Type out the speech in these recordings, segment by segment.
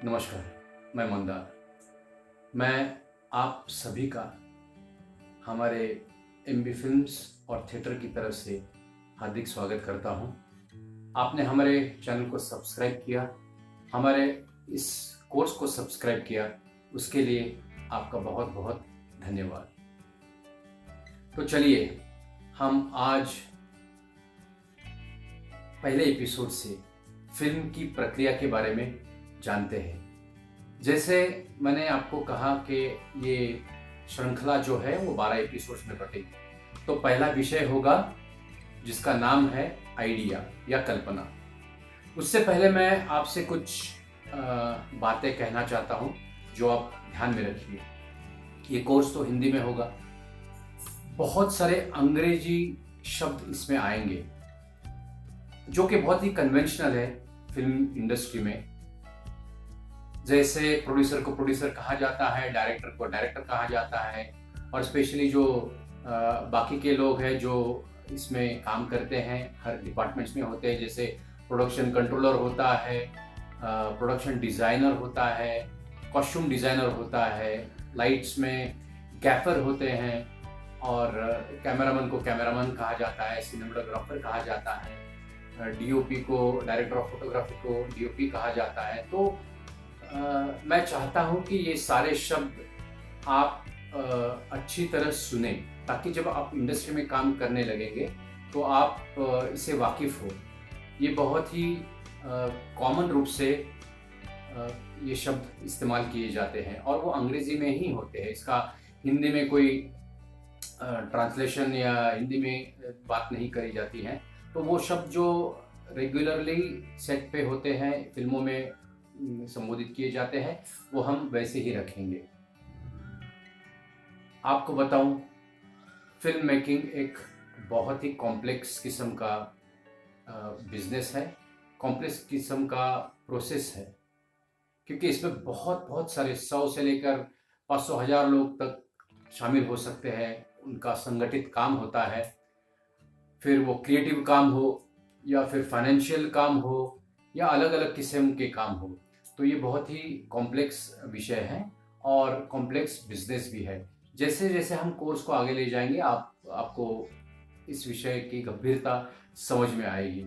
नमस्कार, मैं मंदार। मैं आप सभी का हमारे एमबी फिल्म्स और थिएटर की तरफ से हार्दिक स्वागत करता हूं। आपने हमारे चैनल को सब्सक्राइब किया, हमारे इस कोर्स को सब्सक्राइब किया, उसके लिए आपका बहुत बहुत धन्यवाद। तो चलिए हम आज पहले एपिसोड से फिल्म की प्रक्रिया के बारे में जानते हैं। जैसे मैंने आपको कहा कि ये श्रृंखला जो है वो 12 एपिसोड्स में बटेगी। तो पहला विषय होगा जिसका नाम है आइडिया या कल्पना। उससे पहले मैं आपसे कुछ बातें कहना चाहता हूँ जो आप ध्यान में रखिए। ये कोर्स तो हिंदी में होगा, बहुत सारे अंग्रेजी शब्द इसमें आएंगे जो कि बहुत ही कन्वेंशनल है फिल्म इंडस्ट्री में। जैसे प्रोड्यूसर को प्रोड्यूसर कहा जाता है, डायरेक्टर को डायरेक्टर कहा जाता है, और स्पेशली जो बाकी के लोग हैं जो इसमें काम करते हैं हर डिपार्टमेंट्स में होते हैं, जैसे प्रोडक्शन कंट्रोलर होता है, प्रोडक्शन डिज़ाइनर होता है, कॉस्ट्यूम डिज़ाइनर होता है, लाइट्स में गैफर होते हैं, और कैमरामैन को कैमरामैन कहा जाता है, सिनेमेटोग्राफर कहा जाता है, डीओपी को डायरेक्टर ऑफ फोटोग्राफी को डीओपी कहा जाता है। तो मैं चाहता हूं कि ये सारे शब्द आप अच्छी तरह सुने, ताकि जब आप इंडस्ट्री में काम करने लगेंगे तो आप इससे वाकिफ़ हो। ये बहुत ही कॉमन रूप से ये शब्द इस्तेमाल किए जाते हैं और वो अंग्रेज़ी में ही होते हैं। इसका हिंदी में कोई ट्रांसलेशन या हिंदी में बात नहीं करी जाती है। तो वो शब्द जो रेगुलरली सेट पे होते हैं, फिल्मों में संबोधित किए जाते हैं, वो हम वैसे ही रखेंगे। आपको बताऊं, फिल्म मेकिंग एक बहुत ही कॉम्प्लेक्स किस्म का बिजनेस है, कॉम्प्लेक्स किस्म का प्रोसेस है, क्योंकि इसमें बहुत बहुत सारे 100 से लेकर 500,000 लोग तक शामिल हो सकते हैं। उनका संगठित काम होता है, फिर वो क्रिएटिव काम हो या फिर फाइनेंशियल काम हो या अलग अलग किस्म के काम हो। तो ये बहुत ही कॉम्प्लेक्स विषय है और कॉम्प्लेक्स बिजनेस भी है। जैसे जैसे हम कोर्स को आगे ले जाएंगे आपको इस विषय की गंभीरता समझ में आएगी।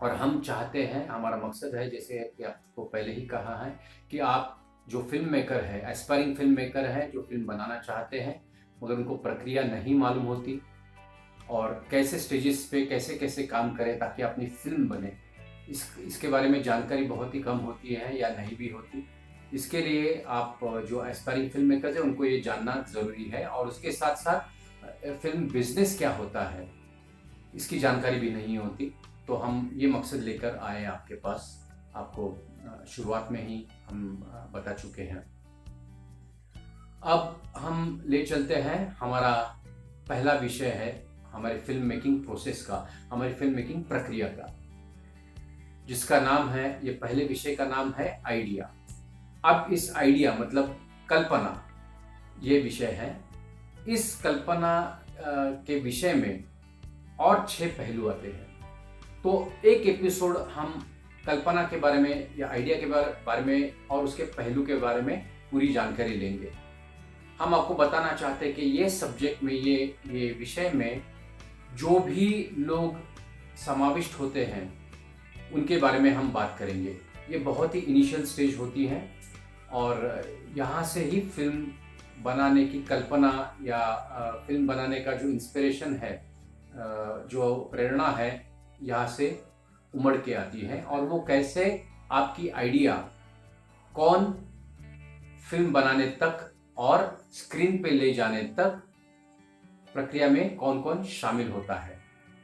और हम चाहते हैं, हमारा मकसद है, जैसे कि आपको पहले ही कहा है, कि आप जो फिल्म मेकर है, एस्पायरिंग फिल्म मेकर है, जो फिल्म बनाना चाहते हैं मगर उनको प्रक्रिया नहीं मालूम होती और कैसे स्टेजेस पे कैसे कैसे काम करें ताकि अपनी फिल्म बने, इसके बारे में जानकारी बहुत ही कम होती है या नहीं भी होती। इसके लिए आप जो एस्पायरिंग फिल्म मेकर्स हैं उनको ये जानना ज़रूरी है, और उसके साथ साथ फिल्म बिजनेस क्या होता है इसकी जानकारी भी नहीं होती। तो हम ये मकसद लेकर आए आपके पास, आपको शुरुआत में ही हम बता चुके हैं। अब हम ले चलते हैं, हमारा पहला विषय है हमारी फिल्म मेकिंग प्रोसेस का, हमारी फिल्म मेकिंग प्रक्रिया का, जिसका नाम है, ये पहले विषय का नाम है आइडिया। अब इस आइडिया मतलब कल्पना, ये विषय है। इस कल्पना के विषय में और 6 पहलू आते हैं। तो एक एपिसोड हम कल्पना के बारे में या आइडिया के बारे में और उसके पहलू के बारे में पूरी जानकारी लेंगे। हम आपको बताना चाहते हैं कि ये सब्जेक्ट में, ये विषय में जो भी लोग समाविष्ट होते हैं उनके बारे में हम बात करेंगे। ये बहुत ही इनिशियल स्टेज होती है और यहाँ से ही फिल्म बनाने की कल्पना या फिल्म बनाने का जो इंस्पिरेशन है, जो प्रेरणा है, यहाँ से उमड़ के आती है। और वो कैसे आपकी आइडिया कौन फिल्म बनाने तक और स्क्रीन पे ले जाने तक प्रक्रिया में कौन कौन शामिल होता है।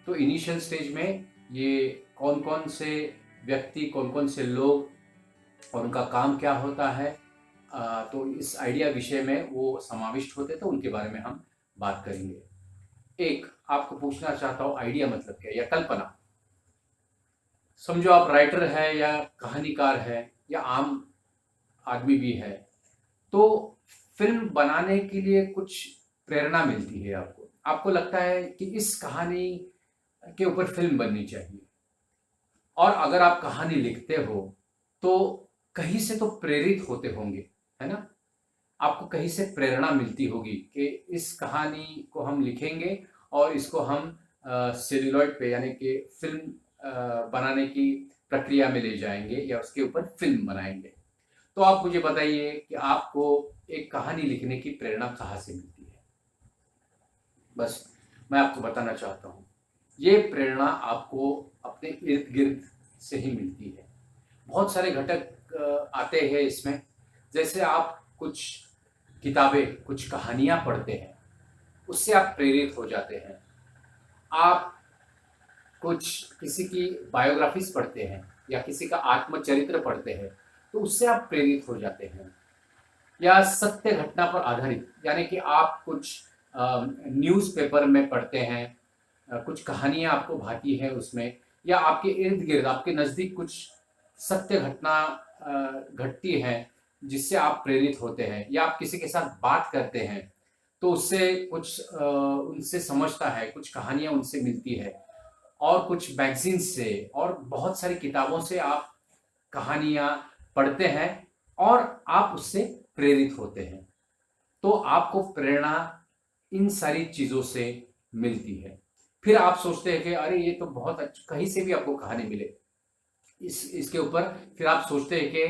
तो इनिशियल स्टेज में ये कौन कौन से व्यक्ति, कौन कौन से लोग और उनका काम क्या होता है, तो इस आइडिया विषय में वो समाविष्ट होते, तो उनके बारे में हम बात करेंगे। एक आपको पूछना चाहता हूँ, आइडिया मतलब क्या या कल्पना। समझो आप राइटर है या कहानीकार है या आम आदमी भी है, तो फिल्म बनाने के लिए कुछ प्रेरणा मिलती है आपको लगता है कि इस कहानी के ऊपर फिल्म बननी चाहिए। और अगर आप कहानी लिखते हो तो कहीं से तो प्रेरित होते होंगे, है ना? आपको कहीं से प्रेरणा मिलती होगी कि इस कहानी को हम लिखेंगे और इसको हम सेल्यूलॉइड पे यानी कि फ़िल्म बनाने की प्रक्रिया में ले जाएँगे या उसके ऊपर फ़िल्म बनाएँगे। तो आप मुझे बताइए कि आपको एक कहानी लिखने की प्रेरणा कहाँ से मिलती है? बस मैं आपको बताना चाहता हूँ, ये प्रेरणा आपको अपने इर्द-गिर्द से ही मिलती है। बहुत सारे घटक आते हैं इसमें, जैसे आप कुछ किताबें, कुछ कहानियाँ पढ़ते हैं, उससे आप प्रेरित हो जाते हैं। आप कुछ किसी की बायोग्राफ़ीज़ पढ़ते हैं या किसी का आत्मचरित्र पढ़ते हैं, तो उससे आप प्रेरित हो जाते हैं। या सत्य घटना पर आधारित यानी कि आप कुछ न्यूज़पेपर में पढ़ते हैं, कुछ कहानियाँ आपको भाती हैं उसमें या आपके इर्द-गिर्द, आपके नज़दीक कुछ सत्य घटना घटती है, जिससे आप प्रेरित होते हैं या आप किसी के साथ बात करते हैं, तो उससे कुछ उनसे समझता है, कुछ कहानियाँ उनसे मिलती है और कुछ मैगज़ीन से और बहुत सारी किताबों से आप कहानियाँ पढ़ते हैं और आप उससे प्रेरित होते हैं। तो आपको प्रेरणा इन सारी चीज़ों से मिलती है। फिर आप सोचते हैं कि अरे ये तो बहुत कहीं से भी आपको कहानी मिले। इसके ऊपर फिर आप सोचते हैं कि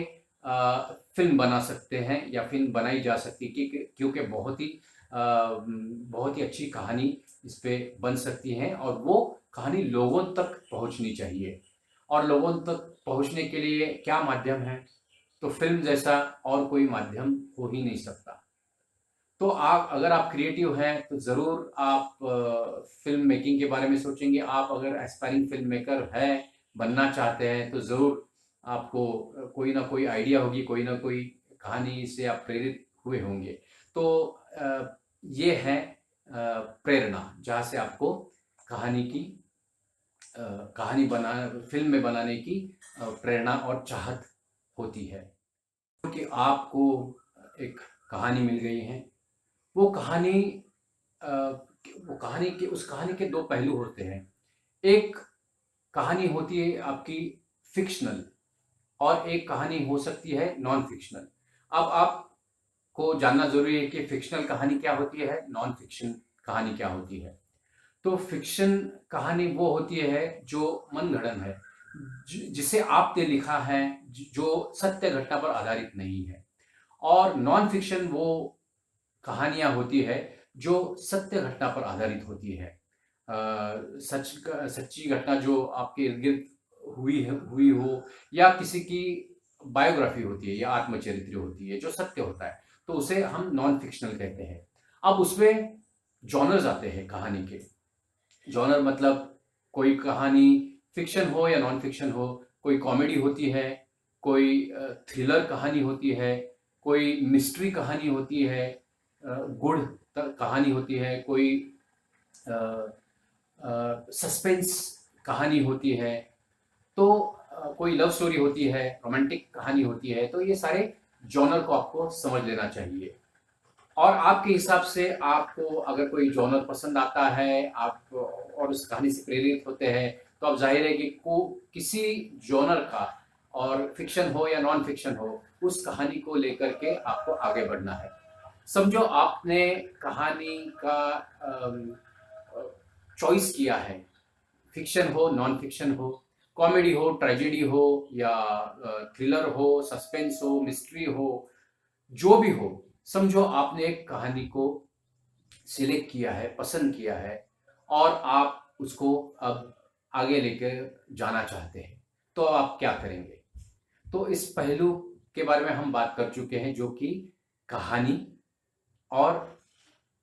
फ़िल्म बना सकते हैं या फ़िल्म बनाई जा सकती है क्योंकि बहुत ही अच्छी कहानी इस पे बन सकती है और वो कहानी लोगों तक पहुँचनी चाहिए। और लोगों तक पहुँचने के लिए क्या माध्यम है? तो फ़िल्म जैसा और कोई माध्यम हो ही नहीं सकता। तो आप अगर आप क्रिएटिव हैं तो ज़रूर आप फ़िल्म मेकिंग के बारे में सोचेंगे। आप अगर एस्पायरिंग फ़िल्म मेकर हैं, बनना चाहते हैं तो ज़रूर आपको कोई ना कोई आइडिया होगी, कोई ना कोई कहानी से आप प्रेरित हुए होंगे। तो ये है प्रेरणा जहाँ से आपको कहानी की कहानी बना फ़िल्म में बनाने की प्रेरणा और चाहत होती है। क्योंकि आपको एक कहानी मिल गई है, वो कहानी अ, उस कहानी के 2 पहलू होते हैं। एक कहानी होती है आपकी फ़िक्शनल और एक कहानी हो सकती है नॉन फ़िक्शनल। अब आपको जानना ज़रूरी है कि फ़िक्शनल कहानी क्या होती है, नॉन फ़िक्शन कहानी क्या होती है। तो फ़िक्शन कहानी वो होती है जो मनगढ़ंत है, जिसे आपने लिखा है, जो सत्य घटना पर आधारित नहीं है। और नॉन फ़िक्शन वो कहानियाँ होती है जो सत्य घटना पर आधारित होती है। सच्ची घटना जो आपके इर्द-गिर्द हुई हो या किसी की बायोग्राफ़ी होती है या आत्मचरित्र होती है जो सत्य होता है, तो उसे हम नॉन फ़िक्शनल कहते हैं। अब उसमें जॉनर्स आते हैं कहानी के। जॉनर मतलब कोई कहानी फ़िक्शन हो या नॉन फ़िक्शन हो, कोई कॉमेडी होती है, कोई थ्रिलर कहानी होती है, कोई मिस्ट्री कहानी होती है, गूढ़ कहानी होती है, कोई सस्पेंस कहानी होती है, तो कोई लव स्टोरी होती है, रोमांटिक कहानी होती है, तो ये सारे जॉनर को आपको समझ लेना चाहिए। और आपके हिसाब से आपको अगर कोई जॉनर पसंद आता है, आप और उस कहानी से प्रेरित होते हैं, तो अब ज़ाहिर है कि किसी जॉनर का और फ़िक्शन हो या नॉन फ़िक्शन हो, उस कहानी को लेकर के आपको आगे बढ़ना है। समझो आपने कहानी का चॉइस किया है, फ़िक्शन हो, नॉन फ़िक्शन हो, कॉमेडी हो, ट्रेजेडी हो या थ्रिलर हो, सस्पेंस हो, मिस्ट्री हो, जो भी हो, समझो आपने एक कहानी को सिलेक्ट किया है, पसंद किया है और आप उसको अब आगे लेकर जाना चाहते हैं, तो आप क्या करेंगे? तो इस पहलू के बारे में हम बात कर चुके हैं जो कि कहानी और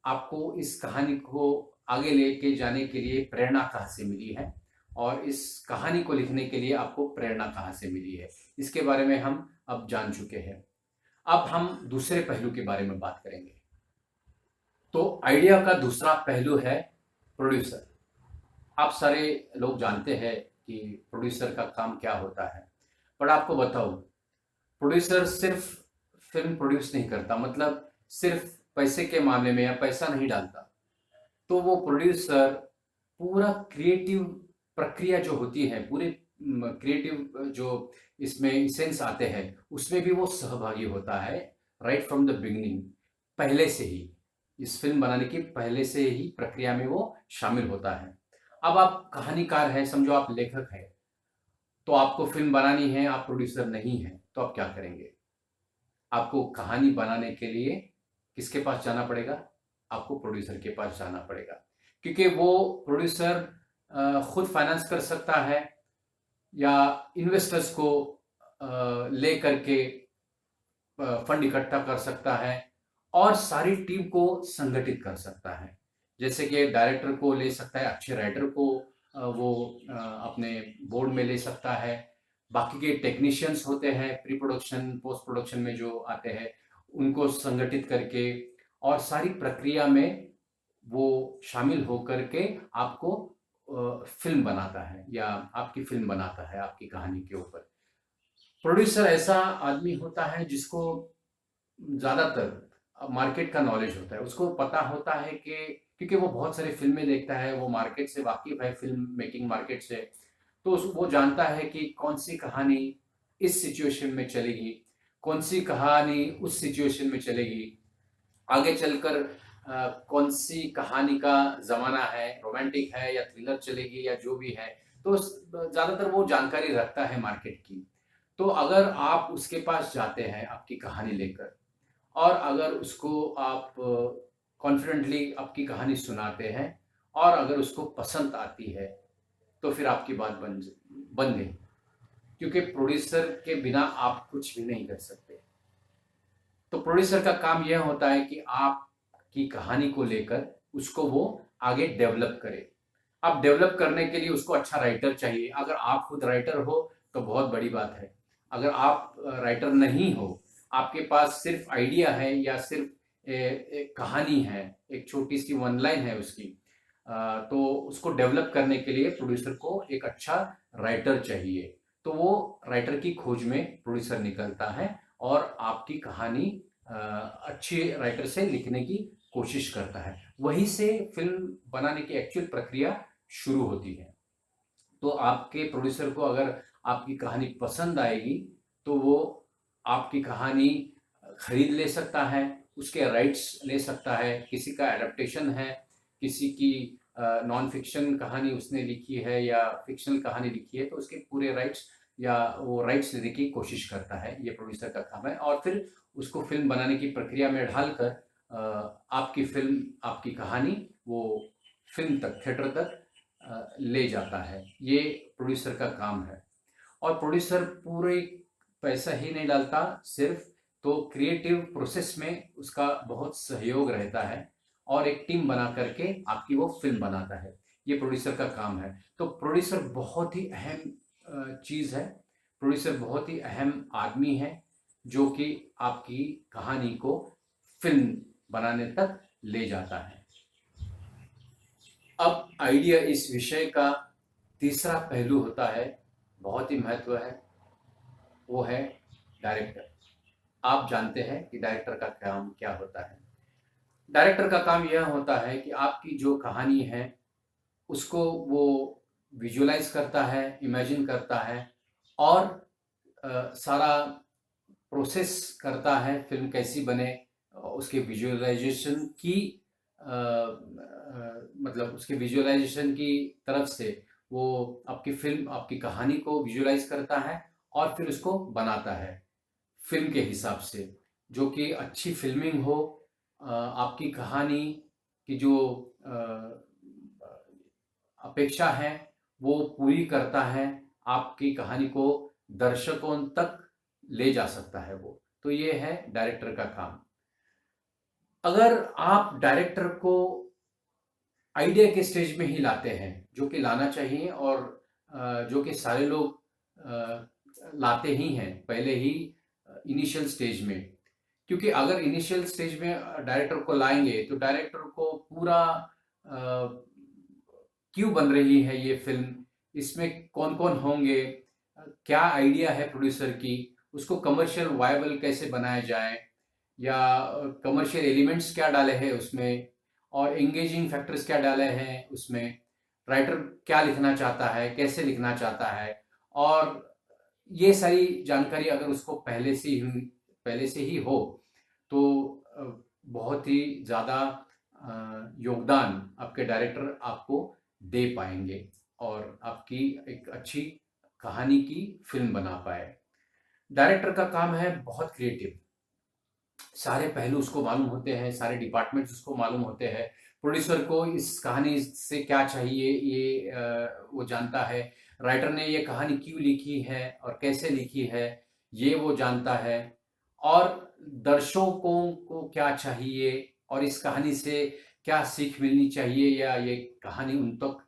आपको इस कहानी को आगे लेके जाने के लिए प्रेरणा कहाँ से मिली है और इस कहानी को लिखने के लिए आपको प्रेरणा कहाँ से मिली है, इसके बारे में हम अब जान चुके हैं। अब हम दूसरे पहलू के बारे में बात करेंगे। तो आइडिया का दूसरा पहलू है प्रोड्यूसर। आप सारे लोग जानते हैं कि प्रोड्यूसर का काम क्या होता है, पर आपको बताऊं, प्रोड्यूसर सिर्फ फिल्म प्रोड्यूस नहीं करता, मतलब सिर्फ पैसे के मामले में या पैसा नहीं डालता। तो वो प्रोड्यूसर पूरा क्रिएटिव प्रक्रिया जो होती है, पूरे क्रिएटिव जो इसमें सेंस आते हैं उसमें भी वो सहभागी होता है राइट फ्रॉम द बिगिनिंग, पहले से ही, इस फिल्म बनाने की पहले से ही प्रक्रिया में वो शामिल होता है। अब आप कहानीकार हैं, समझो आप लेखक हैं, तो आपको फिल्म बनानी है, आप प्रोड्यूसर नहीं हैं, तो आप क्या करेंगे? आपको कहानी बनाने के लिए किसके पास जाना पड़ेगा? आपको प्रोड्यूसर के पास जाना पड़ेगा, क्योंकि वो प्रोड्यूसर खुद फाइनेंस कर सकता है या इन्वेस्टर्स को ले करके फंड इकट्ठा कर सकता है और सारी टीम को संगठित कर सकता है। जैसे कि डायरेक्टर को ले सकता है, अच्छे राइटर को वो अपने बोर्ड में ले सकता है, बाकी के टेक्नीशियंस होते हैं प्री प्रोडक्शन पोस्ट प्रोडक्शन में जो आते हैं उनको संगठित करके और सारी प्रक्रिया में वो शामिल होकर के आपको फिल्म बनाता है या आपकी फिल्म बनाता है आपकी कहानी के ऊपर। प्रोड्यूसर ऐसा आदमी होता है जिसको ज़्यादातर मार्केट का नॉलेज होता है, उसको पता होता है कि क्योंकि वो बहुत सारी फिल्में देखता है, वो मार्केट से वाकिफ है, फिल्म मेकिंग मार्केट से, तो वो जानता है कि कौन सी कहानी इस सिचुएशन में चलेगी, कौन सी कहानी उस सिचुएशन में चलेगी, आगे चलकर कौन सी कहानी का ज़माना है, रोमांटिक है या थ्रिलर चलेगी या जो भी है, तो ज़्यादातर वो जानकारी रखता है मार्केट की। तो अगर आप उसके पास जाते हैं आपकी कहानी लेकर और अगर उसको आप कॉन्फिडेंटली आपकी कहानी सुनाते हैं और अगर उसको पसंद आती है तो फिर आपकी बात बन गई, क्योंकि प्रोड्यूसर के बिना आप कुछ भी नहीं कर सकते। तो प्रोड्यूसर का काम यह होता है कि आपकी कहानी को लेकर उसको वो आगे डेवलप करे। अब डेवलप करने के लिए उसको अच्छा राइटर चाहिए। अगर आप खुद राइटर हो तो बहुत बड़ी बात है। अगर आप राइटर नहीं हो, आपके पास सिर्फ आइडिया है या सिर्फ एक कहानी है, एक छोटी सी वन लाइन है उसकी, तो उसको डेवलप करने के लिए प्रोड्यूसर को एक अच्छा राइटर चाहिए। तो वो राइटर की खोज में प्रोड्यूसर निकलता है और आपकी कहानी अच्छे राइटर से लिखने की कोशिश करता है। वहीं से फिल्म बनाने की एक्चुअल प्रक्रिया शुरू होती है। तो आपके प्रोड्यूसर को अगर आपकी कहानी पसंद आएगी तो वो आपकी कहानी खरीद ले सकता है, उसके राइट्स ले सकता है। किसी का एडेप्टेशन है, किसी की नॉन फिक्शन कहानी उसने लिखी है या फिक्शनल कहानी लिखी है, तो उसके पूरे राइट्स या वो राइट्स लेने की कोशिश करता है। ये प्रोड्यूसर का काम है और फिर उसको फिल्म बनाने की प्रक्रिया में ढालकर आपकी फिल्म, आपकी कहानी वो फिल्म तक, थिएटर तक ले जाता है। ये प्रोड्यूसर का काम है। और प्रोड्यूसर पूरे पैसा ही नहीं डालता सिर्फ, तो क्रिएटिव प्रोसेस में उसका बहुत सहयोग रहता है और एक टीम बना करके आपकी वो फिल्म बनाता है। ये प्रोड्यूसर का काम है। तो प्रोड्यूसर बहुत ही अहम चीज़ है। प्रोड्यूसर बहुत ही अहम आदमी है जो कि आपकी कहानी को फिल्म बनाने तक ले जाता है। अब आइडिया इस विषय का तीसरा पहलू होता है, बहुत ही महत्व है, वो है डायरेक्टर। आप जानते हैं कि डायरेक्टर का काम क्या होता है। डायरेक्टर का काम यह होता है कि आपकी जो कहानी है उसको वो विजुअलाइज करता है, इमेजिन करता है और सारा प्रोसेस करता है फिल्म कैसी बने, उसके विजुअलाइजेशन की मतलब उसके विजुअलाइजेशन की तरफ से वो आपकी फिल्म, आपकी कहानी को विजुअलाइज करता है और फिर उसको बनाता है फिल्म के हिसाब से, जो कि अच्छी फिल्मिंग हो, आपकी कहानी की जो अपेक्षा है वो पूरी करता है, आपकी कहानी को दर्शकों तक ले जा सकता है वो। तो ये है डायरेक्टर का काम। अगर आप डायरेक्टर को आइडिया के स्टेज में ही लाते हैं, जो कि लाना चाहिए और जो कि सारे लोग लाते ही हैं पहले ही इनिशियल स्टेज में, क्योंकि अगर इनिशियल स्टेज में डायरेक्टर को लाएंगे तो डायरेक्टर को पूरा क्यों बन रही है ये फिल्म, इसमें कौन कौन होंगे, क्या आइडिया है प्रोड्यूसर की, उसको कमर्शियल वायबल कैसे बनाया जाए या कमर्शियल एलिमेंट्स क्या डाले हैं उसमें और एंगेजिंग फैक्टर्स क्या डाले हैं उसमें, राइटर क्या लिखना चाहता है, कैसे लिखना चाहता है और ये सारी जानकारी अगर उसको पहले से ही हो तो बहुत ही ज़्यादा योगदान आपके डायरेक्टर आपको दे पाएंगे और आपकी एक अच्छी कहानी की फिल्म बना पाए। डायरेक्टर का काम है बहुत क्रिएटिव, सारे पहलू उसको मालूम होते हैं, सारे डिपार्टमेंट्स उसको मालूम होते हैं। प्रोड्यूसर को इस कहानी से क्या चाहिए ये वो जानता है। राइटर ने ये कहानी क्यों लिखी है और कैसे लिखी है ये वो जानता है। और दर्शकों को क्या चाहिए और इस कहानी से क्या सीख मिलनी चाहिए या ये कहानी उन तक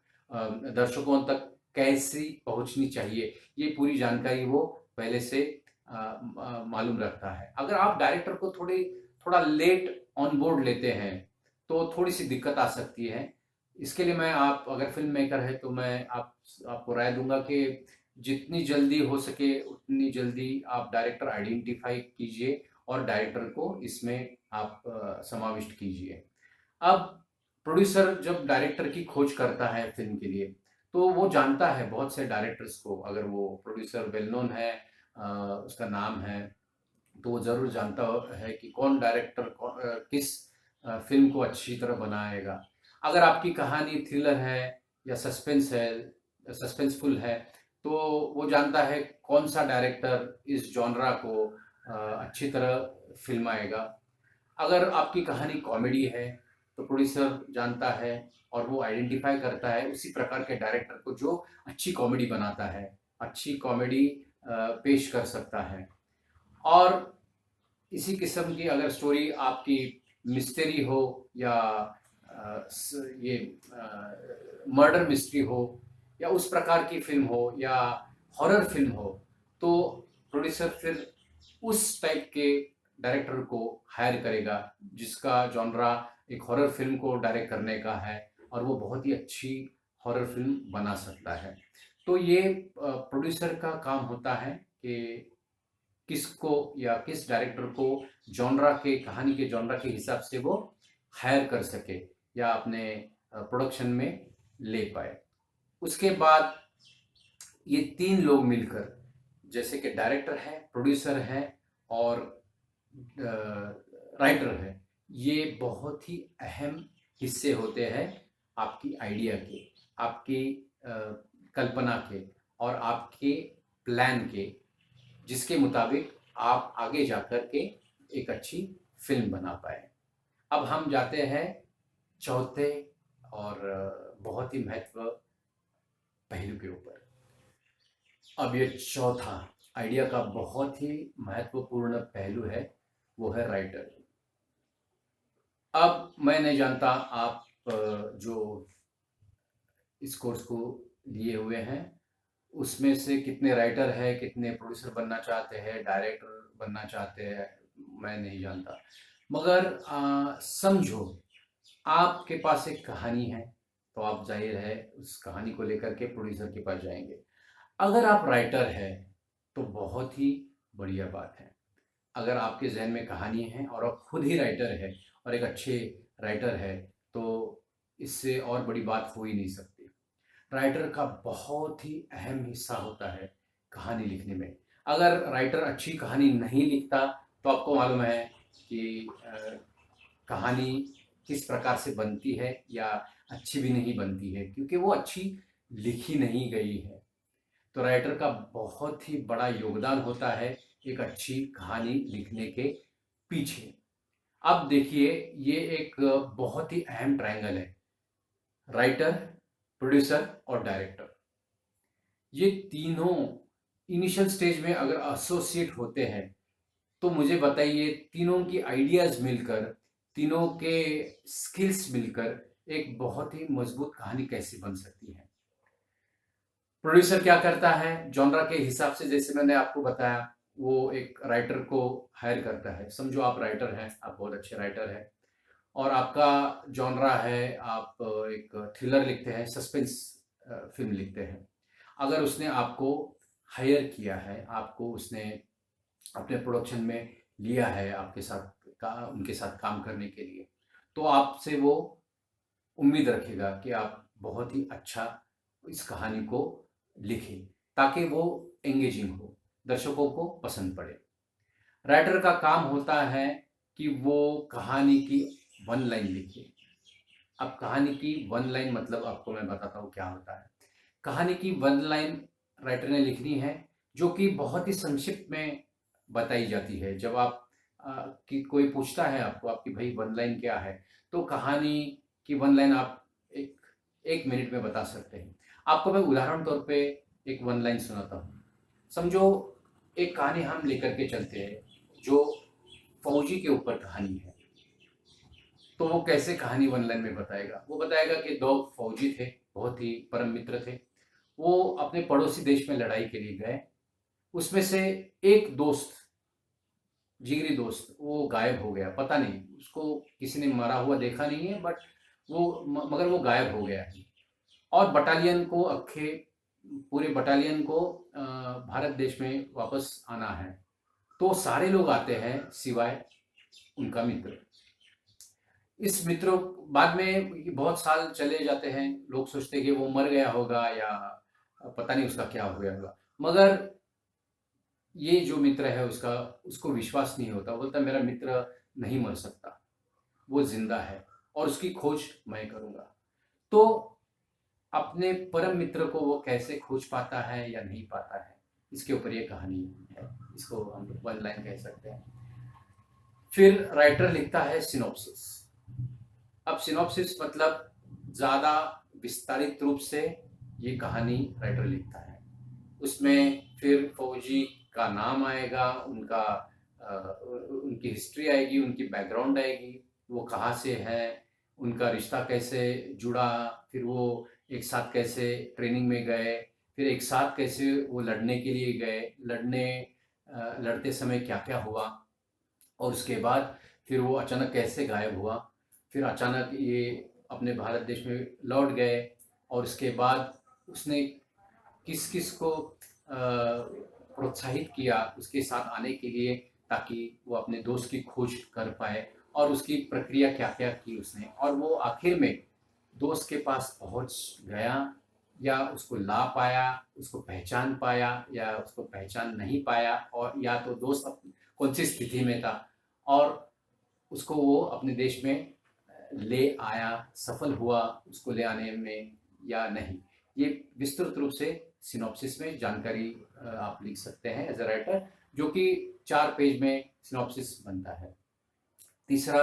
दर्शकों तक कैसी पहुंचनी चाहिए, ये पूरी जानकारी वो पहले से मालूम रखता है। अगर आप डायरेक्टर को थोड़ा लेट ऑन बोर्ड लेते हैं तो थोड़ी सी दिक्कत आ सकती है। इसके लिए मैं आप अगर फिल्म मेकर है तो मैं आपको राय दूंगा कि जितनी जल्दी हो सके उतनी जल्दी आप डायरेक्टर आइडेंटिफाई कीजिए और डायरेक्टर को इसमें आप समाविष्ट कीजिए। अब प्रोड्यूसर जब डायरेक्टर की खोज करता है फिल्म के लिए तो वो जानता है बहुत से डायरेक्टर्स को, अगर वो प्रोड्यूसर वेल नोन है, उसका नाम है, तो वो ज़रूर जानता है कि कौन डायरेक्टर किस फिल्म को अच्छी तरह बनाएगा। अगर आपकी कहानी थ्रिलर है या सस्पेंसफुल है तो वो जानता है कौन सा डायरेक्टर इस जॉनरा को अच्छी तरह फिल्माएगा। अगर आपकी कहानी कॉमेडी है तो प्रोड्यूसर जानता है और वो आइडेंटिफाई करता है उसी प्रकार के डायरेक्टर को जो अच्छी कॉमेडी बनाता है, अच्छी कॉमेडी पेश कर सकता है। और इसी किस्म की अगर स्टोरी आपकी मिस्ट्री हो या ये मर्डर मिस्ट्री हो या उस प्रकार की फिल्म हो या हॉरर फिल्म हो तो प्रोड्यूसर फिर उस टाइप के डायरेक्टर को हायर करेगा जिसका जॉनरा एक हॉरर फिल्म को डायरेक्ट करने का है और वो बहुत ही अच्छी हॉरर फिल्म बना सकता है। तो ये प्रोड्यूसर का काम होता है कि किसको या किस डायरेक्टर को जॉनरा के कहानी के जॉनरा के हिसाब से वो हायर कर सके या अपने प्रोडक्शन में ले पाए। उसके बाद ये तीन लोग मिलकर, जैसे कि डायरेक्टर है, प्रोड्यूसर है और राइटर है, ये बहुत ही अहम हिस्से होते हैं आपकी आइडिया के, आपकी कल्पना के और आपके प्लान के, जिसके मुताबिक आप आगे जाकर के एक अच्छी फिल्म बना पाए। अब हम जाते हैं चौथे और बहुत ही महत्व पहलू के ऊपर। अब ये चौथा आइडिया का बहुत ही महत्वपूर्ण पहलू है, वो है राइटर। अब मैं नहीं जानता आप जो इस कोर्स को लिए हुए हैं उसमें से कितने राइटर है, कितने प्रोड्यूसर बनना चाहते हैं, डायरेक्टर बनना चाहते हैं, मैं नहीं जानता। मगर समझो आपके पास एक कहानी है तो आप जाहिर है उस कहानी को लेकर के प्रोड्यूसर के पास जाएंगे। अगर आप राइटर है तो बहुत ही बढ़िया बात है। अगर आपके जहन में कहानी है और आप खुद ही राइटर है और एक अच्छे राइटर है तो इससे और बड़ी बात हो ही नहीं सकती। राइटर का बहुत ही अहम हिस्सा होता है कहानी लिखने में। अगर राइटर अच्छी कहानी नहीं लिखता तो आपको मालूम है कि कहानी किस प्रकार से बनती है या अच्छी भी नहीं बनती है, क्योंकि वो अच्छी लिखी नहीं गई है। तो राइटर का बहुत ही बड़ा योगदान होता है एक अच्छी कहानी लिखने के पीछे। अब देखिए ये एक बहुत ही अहम ट्रायंगल है, राइटर, प्रोड्यूसर और डायरेक्टर। ये तीनों इनिशियल स्टेज में अगर एसोसिएट होते हैं तो मुझे बताइए तीनों की आइडियाज मिलकर, तीनों के स्किल्स मिलकर एक बहुत ही मजबूत कहानी कैसे बन सकती है। प्रोड्यूसर क्या करता है, जॉनरा के हिसाब से, जैसे मैंने आपको बताया, वो एक राइटर को हायर करता है। समझो आप राइटर हैं, आप बहुत अच्छे राइटर हैं और आपका जॉनरा है, आप एक थ्रिलर लिखते हैं, सस्पेंस फिल्म लिखते हैं। अगर उसने आपको हायर किया है, आपको उसने अपने प्रोडक्शन में लिया है आपके साथ उनके साथ काम करने के लिए, तो आपसे वो उम्मीद रखेगा कि आप बहुत ही अच्छा इस कहानी को लिखें। ताकि वो एंगेजिंग हो, दर्शकों को पसंद पड़े। राइटर का काम होता है कि वो कहानी की वन लाइन लिखे। अब कहानी की वन लाइन मतलब आपको मैं बताता हूँ क्या होता है। कहानी की वन लाइन राइटर ने लिखनी है, जो कि बहुत ही संक्षिप्त में बताई जाती है। जब आप कि कोई पूछता है आपको आपकी भाई वन लाइन क्या है, तो कहानी की वन लाइन आप एक एक मिनट में बता सकते हैं। आपको मैं उदाहरण तौर पे एक वन लाइन सुनाता हूँ। समझो एक कहानी हम लेकर के चलते हैं जो फौजी के ऊपर कहानी है, तो वो कैसे कहानी वन लाइन में बताएगा? वो बताएगा कि दो फौजी थे, बहुत ही परम मित्र थे। वो अपने पड़ोसी देश में लड़ाई के लिए गए। उसमें से एक दोस्त, जिगरी दोस्त, वो गायब हो गया। पता नहीं उसको किसी ने मरा हुआ देखा नहीं है, बट मगर वो गायब हो गया है। और बटालियन को अखे पूरे बटालियन को भारत देश में वापस आना है। तो सारे लोग आते हैं सिवाय उनका मित्र। इस मित्रों बाद में बहुत साल चले जाते हैं, लोग सोचते हैं कि वो मर गया होगा या पता नहीं उसका क्या हो गया होगा, मगर ये जो मित्र है उसको विश्वास नहीं होता। बोलता मेरा मित्र नहीं मर सकता, वो जिंदा है और उसकी खोज मैं करूंगा। तो अपने परम मित्र को वो कैसे खोज पाता है या नहीं पाता है, इसके ऊपर ये कहानी है। इसको हम वन लाइन कह सकते हैं। फिर राइटर लिखता है सिनॉप्सिस। अब सिनॉप्सिस मतलब ज्यादा विस्तारित रूप से ये कहानी राइटर लिखता है। उसमें फिर फौजी का नाम आएगा, उनकी हिस्ट्री आएगी, उनकी बैकग्राउंड आएगी, वो कहाँ से है, उनका रिश्ता कैसे जुड़ा, फिर वो एक साथ कैसे ट्रेनिंग में गए, फिर एक साथ कैसे वो लड़ने के लिए गए, लड़ते समय क्या क्या हुआ, और उसके बाद फिर वो अचानक कैसे गायब हुआ, फिर अचानक ये अपने भारत देश में लौट गए, और उसके बाद उसने किस किस को प्रोत्साहित किया उसके साथ आने के लिए, ताकि वो अपने दोस्त की खोज कर पाए, और उसकी प्रक्रिया क्या क्या की उसने, और वो आखिर में दोस्त के पास पहुंच गया या उसको ला पाया, उसको पहचान पाया या उसको पहचान नहीं पाया, और या तो दोस्त कौन सी स्थिति में था और उसको वो अपने देश में ले आया, सफल हुआ उसको ले आने में या नहीं। ये विस्तृत रूप से सिनॉप्सिस में जानकारी आप लिख सकते हैं एज अ राइटर, जो कि 4 पेज में सिनॉप्सिस बनता है। तीसरा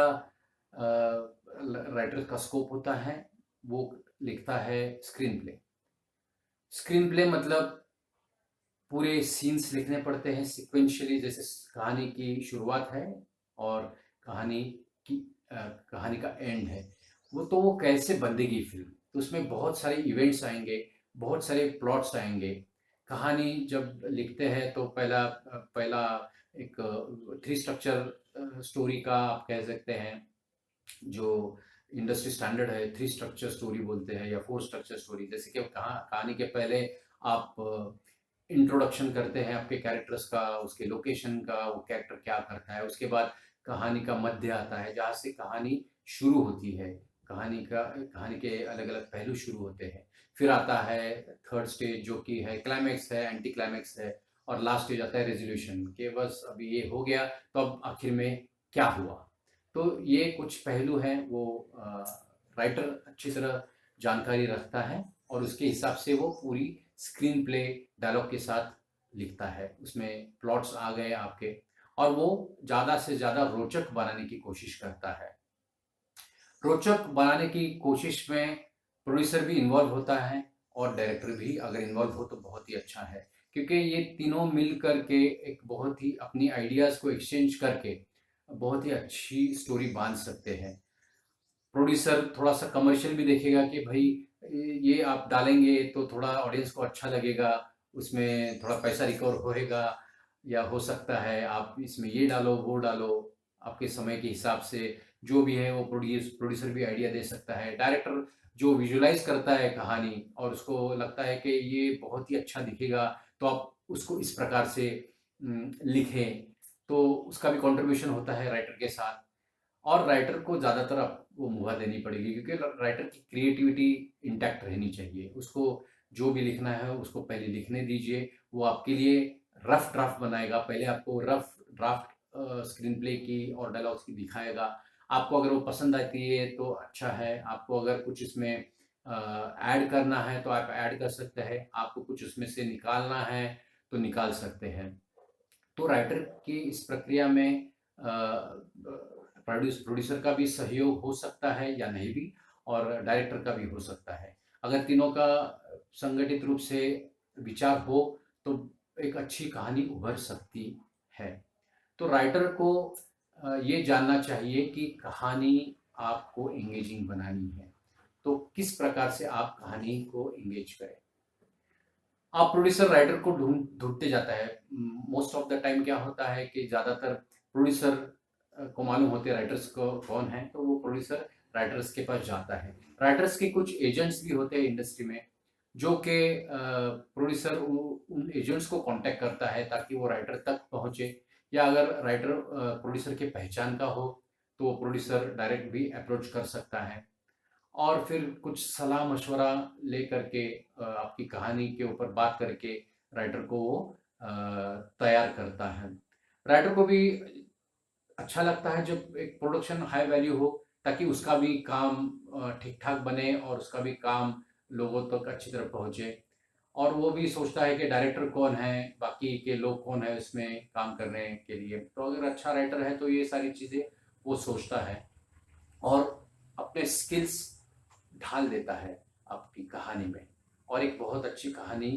राइटर का स्कोप होता है, वो लिखता है स्क्रीन प्ले। स्क्रीन प्ले मतलब पूरे सीन्स लिखने पड़ते हैं सिक्वेंशियली, जैसे कहानी की शुरुआत है और कहानी की कहानी का एंड है, वो कैसे बंधेगी फिल्म। तो उसमें बहुत सारे इवेंट्स आएंगे, बहुत सारे प्लॉट्स आएंगे। कहानी जब लिखते हैं तो पहला पहला एक 3 स्ट्रक्चर स्टोरी का आप कह सकते हैं, जो इंडस्ट्री स्टैंडर्ड है 3 स्ट्रक्चर स्टोरी बोलते हैं या 4 स्ट्रक्चर स्टोरी। जैसे कि कहानी के पहले आप इंट्रोडक्शन करते हैं आपके कैरेक्टर्स का, उसके लोकेशन का, वो कैरेक्टर क्या करता है। उसके बाद कहानी का मध्य आता है, जहाँ से कहानी शुरू होती है, कहानी के अलग अलग पहलू शुरू होते हैं। फिर आता है थर्ड स्टेज, जो कि है क्लाइमैक्स है, एंटी क्लाइमैक्स है, और लास्ट स्टेज आता है रेजोल्यूशन के बस अभी ये हो गया, तो अब आखिर में क्या हुआ। तो ये कुछ पहलू हैं, वो राइटर अच्छी तरह जानकारी रखता है और उसके हिसाब से वो पूरी स्क्रीन प्ले डायलॉग के साथ लिखता है। उसमें प्लॉट्स आ गए आपके, और वो ज़्यादा से ज़्यादा रोचक बनाने की कोशिश करता है। रोचक बनाने की कोशिश में प्रोड्यूसर भी इन्वॉल्व होता है और डायरेक्टर भी अगर इन्वॉल्व हो तो बहुत ही अच्छा है, क्योंकि ये तीनों मिल करके एक बहुत ही अपनी आइडियाज़ को एक्सचेंज करके बहुत ही अच्छी स्टोरी बांध सकते हैं। प्रोड्यूसर थोड़ा सा कमर्शियल भी देखेगा कि भाई ये आप डालेंगे तो थोड़ा ऑडियंस को अच्छा लगेगा, उसमें थोड़ा पैसा रिकवर होएगा, या हो सकता है आप इसमें ये डालो वो डालो, आपके समय के हिसाब से जो भी है वो प्रोड्यूसर भी आइडिया दे सकता है। डायरेक्टर जो विजुलाइज करता है कहानी और उसको लगता है कि ये बहुत ही अच्छा दिखेगा, तो आप उसको इस प्रकार से लिखें, तो उसका भी कंट्रीब्यूशन होता है राइटर के साथ। और राइटर को ज़्यादातर आपको मुहर देनी पड़ेगी, क्योंकि राइटर की क्रिएटिविटी इंटैक्ट रहनी चाहिए। उसको जो भी लिखना है उसको पहले लिखने दीजिए। वो आपके लिए रफ ड्राफ्ट बनाएगा, पहले आपको रफ ड्राफ्ट स्क्रीन प्ले की और डायलॉग्स की दिखाएगा। आपको अगर वो पसंद आती है तो अच्छा है, आपको अगर कुछ इसमें ऐड करना है तो आप ऐड कर सकते हैं, आपको कुछ उसमें से निकालना है तो निकाल सकते हैं। तो राइटर की इस प्रक्रिया में प्रोड्यूसर का भी सहयोग हो सकता है या नहीं भी, और डायरेक्टर का भी हो सकता है। अगर तीनों का संगठित रूप से विचार हो तो एक अच्छी कहानी उभर सकती है। तो राइटर को ये जानना चाहिए कि कहानी आपको एंगेजिंग बनानी है, तो किस प्रकार से आप कहानी को एंगेज करें। आप प्रोड्यूसर राइटर को ढूंढते जाता है। मोस्ट ऑफ द टाइम क्या होता है कि ज़्यादातर प्रोड्यूसर को मालूम होते हैं राइटर्स को कौन है, तो वो प्रोड्यूसर राइटर्स के पास जाता है। राइटर्स के कुछ एजेंट्स भी होते हैं इंडस्ट्री में, जो कि प्रोड्यूसर उन एजेंट्स को कांटेक्ट करता है ताकि वो राइटर तक पहुंचे, या अगर राइटर प्रोड्यूसर के पहचान का हो तो वो प्रोड्यूसर डायरेक्ट भी अप्रोच कर सकता है, और फिर कुछ सलाह मशवरा ले करके आपकी कहानी के ऊपर बात करके राइटर को वो तैयार करता है। राइटर को भी अच्छा लगता है जब एक प्रोडक्शन हाई वैल्यू हो, ताकि उसका भी काम ठीक ठाक बने और उसका भी काम लोगों तक अच्छी तरह पहुंचे, और वो भी सोचता है कि डायरेक्टर कौन है, बाकी के लोग कौन है उसमें काम करने के लिए। तो अगर अच्छा राइटर है तो ये सारी चीज़ें वो सोचता है और अपने स्किल्स ढाल देता है आपकी कहानी में, और एक बहुत अच्छी कहानी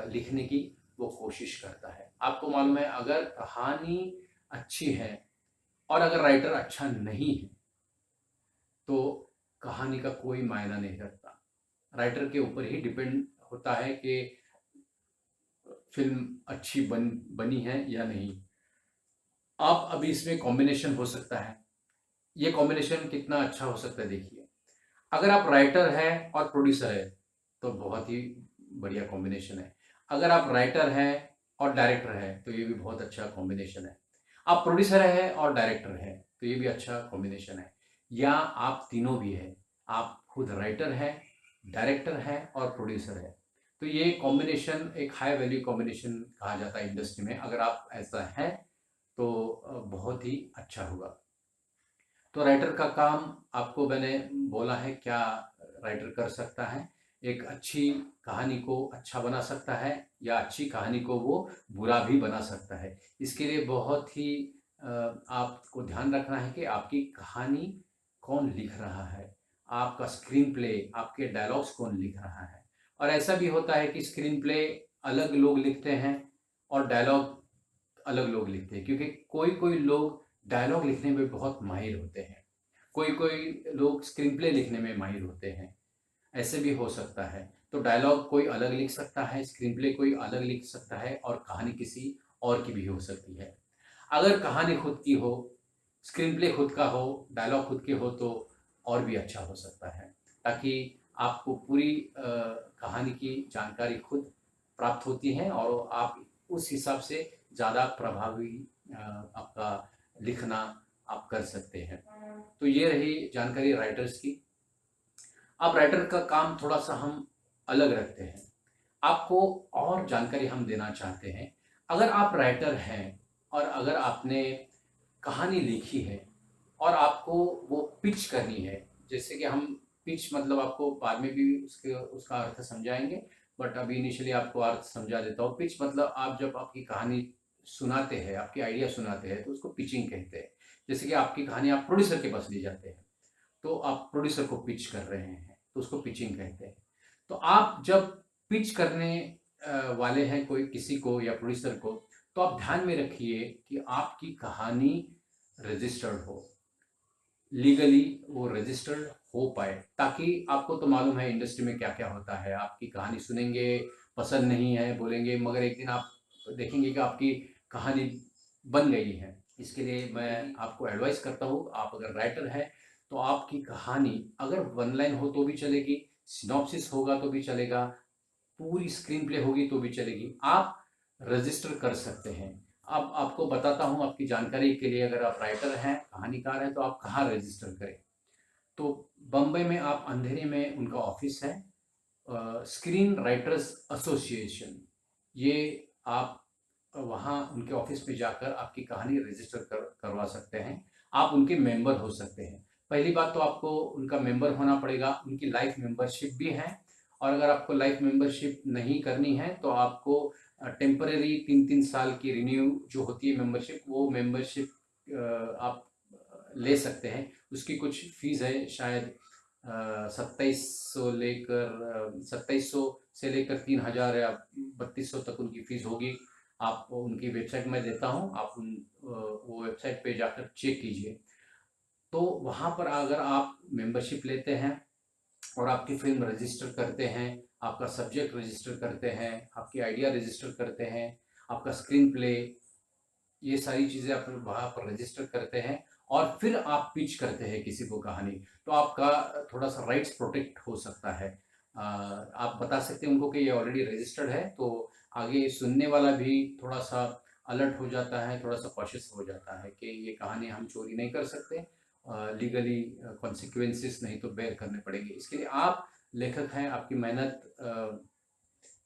लिखने की वो कोशिश करता है। आपको मालूम है, अगर कहानी अच्छी है और अगर राइटर अच्छा नहीं है तो कहानी का कोई मायना नहीं रखता। राइटर के ऊपर ही डिपेंड होता है कि फिल्म अच्छी बनी है या नहीं। आप अभी इसमें कॉम्बिनेशन हो सकता है, ये कॉम्बिनेशन कितना अच्छा हो सकता है देखिए। अगर आप राइटर है और प्रोड्यूसर है तो बहुत ही बढ़िया कॉम्बिनेशन है। अगर आप राइटर हैं और डायरेक्टर है तो ये भी बहुत अच्छा कॉम्बिनेशन है। आप प्रोड्यूसर है और डायरेक्टर है तो ये भी अच्छा कॉम्बिनेशन है। या आप तीनों भी है, आप खुद राइटर है, डायरेक्टर है और प्रोड्यूसर है, तो ये कॉम्बिनेशन एक हाई वैल्यू कॉम्बिनेशन कहा जाता है इंडस्ट्री में। अगर आप ऐसा है तो बहुत ही अच्छा होगा। तो राइटर का काम आपको मैंने बोला है क्या राइटर कर सकता है। एक अच्छी कहानी को अच्छा बना सकता है, या अच्छी कहानी को वो बुरा भी बना सकता है। इसके लिए बहुत ही आपको ध्यान रखना है कि आपकी कहानी कौन लिख रहा है, आपका स्क्रीन प्ले, आपके डायलॉग्स कौन लिख रहा है। और ऐसा भी होता है कि स्क्रीन प्ले अलग लोग लिखते हैं और डायलॉग अलग लोग लिखते हैं, क्योंकि कोई कोई लोग डायलॉग लिखने में बहुत माहिर होते हैं, कोई कोई लोग स्क्रीन प्ले लिखने में माहिर होते हैं। ऐसे भी हो सकता है। तो डायलॉग कोई अलग लिख सकता है, स्क्रीन प्ले कोई अलग लिख सकता है, और कहानी किसी और की भी हो सकती है। अगर कहानी खुद की हो, स्क्रीन प्ले खुद का हो, डायलॉग खुद के हो तो और भी अच्छा हो सकता है, ताकि आपको पूरी कहानी की जानकारी खुद प्राप्त होती है और आप उस हिसाब से ज़्यादा प्रभावी आपका लिखना आप कर सकते हैं। तो ये रही जानकारी राइटर्स की। अब राइटर का काम थोड़ा सा हम अलग रखते हैं, आपको और जानकारी हम देना चाहते हैं। अगर आप राइटर हैं और अगर आपने कहानी लिखी है और आपको वो पिच करनी है, जैसे कि हम पिच मतलब आपको बाद में भी उसका अर्थ समझाएंगे, बट अभी इनिशियली आपको अर्थ समझा देता हूँ। पिच मतलब आप जब आपकी कहानी सुनाते हैं, आपकी आइडिया सुनाते हैं तो उसको पिचिंग कहते हैं। जैसे कि आपकी कहानी आप प्रोड्यूसर के पास ले जाते हैं तो आप प्रोड्यूसर को पिच कर रहे हैं तो उसको पिचिंग कहते हैं। तो आप जब पिच करने वाले हैं कोई किसी को या प्रोड्यूसर को, तो आप ध्यान में रखिए कि आपकी कहानी रजिस्टर्ड हो, लीगली वो रजिस्टर्ड हो पाए, ताकि आपको तो मालूम है इंडस्ट्री में क्या क्या होता है। आपकी कहानी सुनेंगे, पसंद नहीं है बोलेंगे, मगर एक दिन आप देखेंगे कि आपकी कहानी बन गई है। इसके लिए मैं आपको एडवाइस करता हूँ, आप अगर राइटर है तो आपकी कहानी अगर वन लाइन हो तो भी चलेगी, सिनॉप्सिस होगा तो भी चलेगा, पूरी स्क्रीन प्ले होगी तो भी चलेगी, आप रजिस्टर कर सकते हैं। अब आपको बताता हूँ आपकी जानकारी के लिए, अगर आप राइटर हैं, कहानीकार हैं, तो आप कहाँ रजिस्टर करें। तो बम्बई में आप अंधेरी में उनका ऑफिस है, स्क्रीन राइटर्स एसोसिएशन, ये आप वहाँ उनके ऑफिस में जाकर आपकी कहानी रजिस्टर करवा सकते हैं। आप उनके मेंबर हो सकते हैं। पहली बात तो आपको उनका मेंबर होना पड़ेगा। उनकी लाइफ मेंबरशिप भी है, और अगर आपको लाइफ मेंबरशिप नहीं करनी है तो आपको टेम्परेरी 3-3 साल की रिन्यू जो होती है मेंबरशिप, वो मेंबरशिप आप ले सकते हैं। उसकी कुछ फीस है, शायद 2700 से लेकर 3000 या 3200 तक उनकी फीस होगी। आप उनकी वेबसाइट में देता हूँ, आप वो वेबसाइट पे जाकर चेक कीजिए। तो वहाँ पर अगर आप मेंबरशिप लेते हैं और आपकी फिल्म रजिस्टर करते हैं, आपका सब्जेक्ट रजिस्टर करते हैं, आपकी आइडिया रजिस्टर करते हैं, आपका स्क्रीन प्ले, ये सारी चीज़ें आप वहाँ पर रजिस्टर करते हैं और फिर आप पिच करते हैं किसी को कहानी, तो आपका थोड़ा सा राइट्स प्रोटेक्ट हो सकता है। आप बता सकते हैं उनको कि ये ऑलरेडी रजिस्टर्ड है, तो आगे सुनने वाला भी थोड़ा सा अलर्ट हो जाता है, थोड़ा सा कॉशियस हो जाता है कि ये कहानी हम चोरी नहीं कर सकते, लीगली कॉन्सिक्वेंसेस नहीं तो बेयर करने पड़ेंगे। इसके लिए आप लेखक हैं, आपकी मेहनत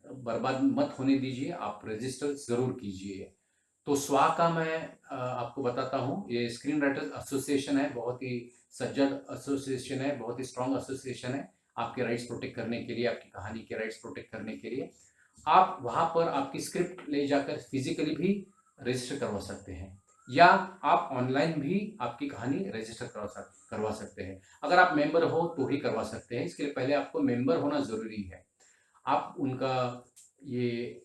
बर्बाद मत होने दीजिए, आप रजिस्टर ज़रूर कीजिए। तो स्वा का मैं आपको बताता हूँ, ये स्क्रीन राइटर्स एसोसिएशन है, बहुत ही सज्जन एसोसिएशन है, बहुत ही स्ट्रॉन्ग एसोसिएशन है आपके राइट्स प्रोटेक्ट करने के लिए, आपकी कहानी के राइट्स प्रोटेक्ट करने के लिए। आप वहाँ पर आपकी स्क्रिप्ट ले जाकर फिजिकली भी रजिस्टर करवा सकते हैं, या आप ऑनलाइन भी आपकी कहानी रजिस्टर करवा सकते हैं। अगर आप मेंबर हो तो ही करवा सकते हैं, इसके लिए पहले आपको मेंबर होना ज़रूरी है। आप उनका ये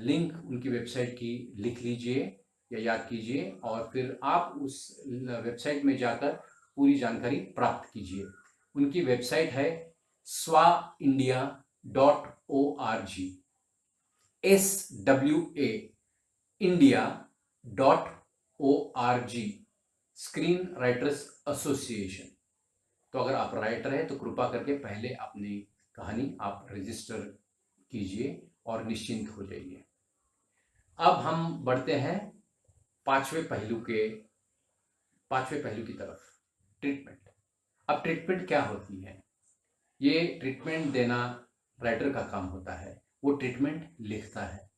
लिंक उनकी वेबसाइट की लिख लीजिए या याद कीजिए, और फिर आप उस वेबसाइट में जाकर पूरी जानकारी प्राप्त कीजिए। उनकी वेबसाइट है swaindia.org, SWA India.org, screen writers association. तो अगर आप राइटर हैं तो कृपा करके पहले अपनी कहानी आप रजिस्टर कीजिए और निश्चिंत हो जाइए। अब हम बढ़ते हैं पांचवें पहलू की तरफ, ट्रीटमेंट। अब ट्रीटमेंट क्या होती है? ये ट्रीटमेंट देना राइटर का काम होता है, वो ट्रीटमेंट लिखता है।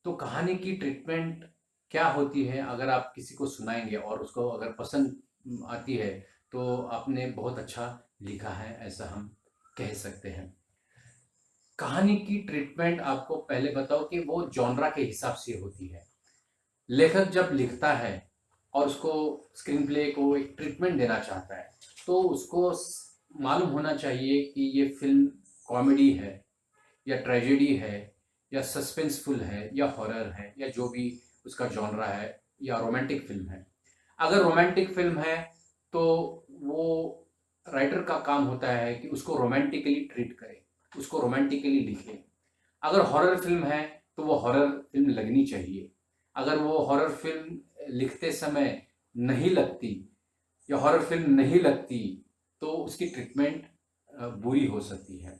तो कहानी की ट्रीटमेंट क्या होती है? अगर आप किसी को सुनाएंगे और उसको अगर पसंद आती है तो आपने बहुत अच्छा लिखा है, ऐसा हम कह सकते हैं। कहानी की ट्रीटमेंट आपको पहले बताओ कि वो जॉनरा के हिसाब से होती है। लेखक जब लिखता है और उसको स्क्रीन प्ले को एक ट्रीटमेंट देना चाहता है, तो उसको मालूम होना चाहिए कि ये फिल्म कॉमेडी है या ट्रेजेडी है या सस्पेंसफुल है या हॉरर है या जो भी उसका जॉनरा है, या रोमांटिक फिल्म है। अगर रोमांटिक फिल्म है तो वो राइटर का काम होता है कि उसको रोमांटिकली ट्रीट करे, उसको रोमांटिकली लिखे। अगर हॉरर फिल्म है तो वो हॉरर फिल्म लगनी चाहिए। अगर वो हॉरर फिल्म लिखते समय नहीं लगती या हॉरर फिल्म नहीं लगती तो उसकी ट्रीटमेंट बुरी हो सकती है।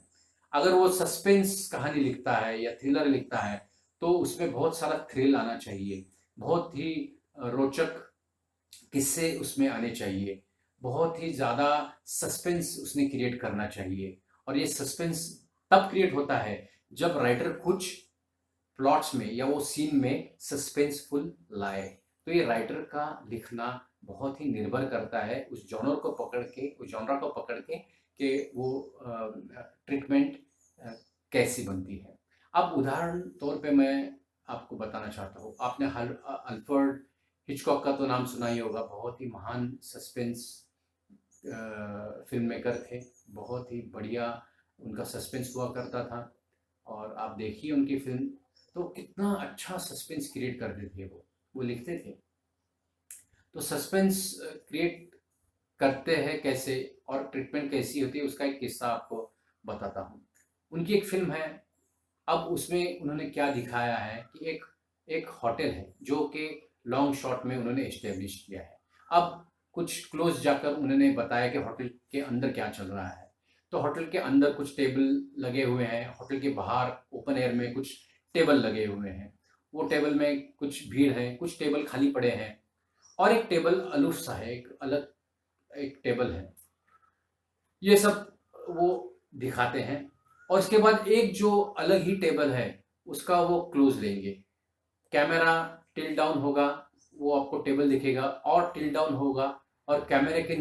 अगर वो सस्पेंस कहानी लिखता है या थ्रिलर लिखता है तो उसमें बहुत सारा थ्रिल आना चाहिए, बहुत ही रोचक किस्से उसमें आने चाहिए, बहुत ही ज़्यादा सस्पेंस उसने क्रिएट करना चाहिए। और ये सस्पेंस तब क्रिएट होता है जब राइटर कुछ प्लॉट्स में या वो सीन में सस्पेंसफुल लाए। तो ये राइटर का लिखना बहुत ही निर्भर करता है उस जॉनर को पकड़ के, उस जॉनरा को पकड़ के कि वो ट्रीटमेंट कैसी बनती है। अब उदाहरण तौर पे मैं आपको बताना चाहता हूँ, आपने अल्फ्रेड हिचकॉक का तो नाम सुना ही होगा। बहुत ही महान सस्पेंस फिल्म मेकर थे, बहुत ही बढ़िया उनका सस्पेंस हुआ करता था। और आप देखिए उनकी फिल्म तो कितना अच्छा सस्पेंस क्रिएट करते थे वो लिखते थे। तो सस्पेंस क्रिएट करते हैं कैसे और ट्रीटमेंट कैसी होती है, उसका एक किस्सा आपको बताता हूँ। उनकी एक फिल्म है, अब उसमें उन्होंने क्या दिखाया है कि एक एक होटल है जो कि लॉन्ग शॉट में उन्होंने एस्टेब्लिश किया है। अब कुछ क्लोज जाकर उन्होंने बताया कि होटल के अंदर क्या चल रहा है। तो होटल के अंदर कुछ टेबल लगे हुए हैं, होटल के बाहर ओपन एयर में कुछ टेबल लगे हुए हैं। वो टेबल में कुछ भीड़ है, कुछ टेबल खाली पड़े हैं, और एक टेबल अलूफ सा है, एक अलग एक टेबल है। ये सब वो दिखाते हैं। और इसके बाद एक जो अलग ही टेबल है उसका वो क्लोज लेंगे। कैमरा टिल डाउन होगा, वो आपको टेबल दिखेगा, और टिल डाउन होगा, और कैमरे के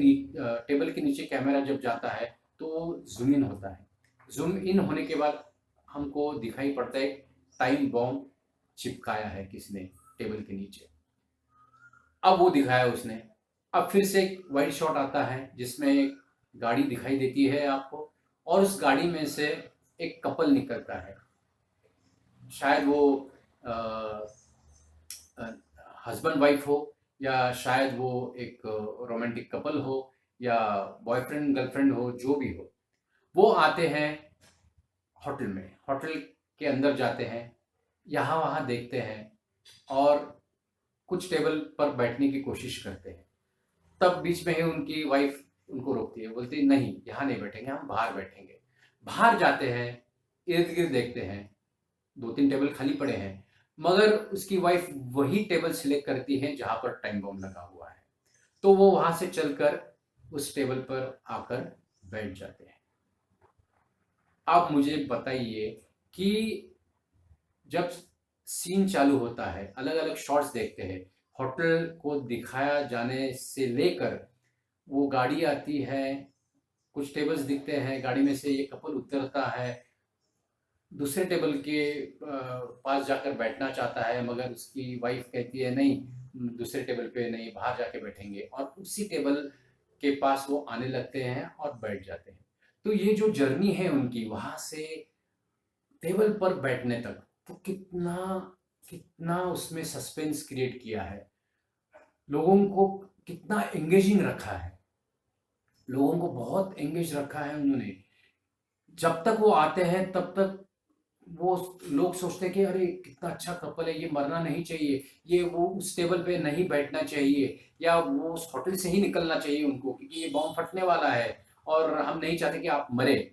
टेबल के नीचे कैमरा जब जाता है तो वो जूम इन होता है। जूम इन होने के बाद हमको दिखाई पड़ता है टाइम बॉम्ब चिपकाया है किसने टेबल के नीचे। अब वो दिखाया उसने। अब फिर से एक वाइड शॉट आता है जिसमें एक गाड़ी दिखाई देती है आपको, और उस गाड़ी में से एक कपल निकलता है। शायद वो हस्बैंड वाइफ हो, या शायद वो एक रोमांटिक कपल हो, या बॉयफ्रेंड गर्लफ्रेंड हो, जो भी हो। वो आते हैं होटल में, होटल के अंदर जाते हैं, यहाँ वहाँ देखते हैं, और कुछ टेबल पर बैठने की कोशिश करते हैं। तब बीच में ही उनकी वाइफ उनको रोकती है, बोलती है नहीं यहाँ नहीं बैठेंगे, हम बाहर बैठेंगे। बाहर जाते हैं, इर्द गिर्द देखते हैं, 2-3 टेबल खाली पड़े हैं, मगर उसकी वाइफ वही टेबल सिलेक्ट करती है जहां पर टाइम बॉम्ब लगा हुआ है। तो वो वहां से चलकर उस टेबल पर आकर बैठ जाते हैं। अब मुझे बताइए कि जब सीन चालू होता है, अलग अलग शॉट्स देखते हैं, होटल को दिखाया जाने से लेकर वो गाड़ी आती है, कुछ टेबल्स दिखते हैं, गाड़ी में से ये कपल उतरता है, दूसरे टेबल के पास जाकर बैठना चाहता है, मगर उसकी वाइफ कहती है नहीं, दूसरे टेबल पे नहीं, बाहर जाके बैठेंगे, और उसी टेबल के पास वो आने लगते हैं और बैठ जाते हैं। तो ये जो जर्नी है उनकी वहां से टेबल पर बैठने तक, तो कितना कितना उसमें सस्पेंस क्रिएट किया है, लोगों को कितना एंगेजिंग रखा है, लोगों को बहुत एंगेज रखा है उन्होंने। जब तक वो आते हैं तब तक वो लोग सोचते हैं कि अरे कितना अच्छा कपल है, ये मरना नहीं चाहिए, ये वो उस टेबल पे नहीं बैठना चाहिए, या वो उस होटल से ही निकलना चाहिए उनको, क्योंकि ये बॉम्ब फटने वाला है और हम नहीं चाहते कि आप मरे।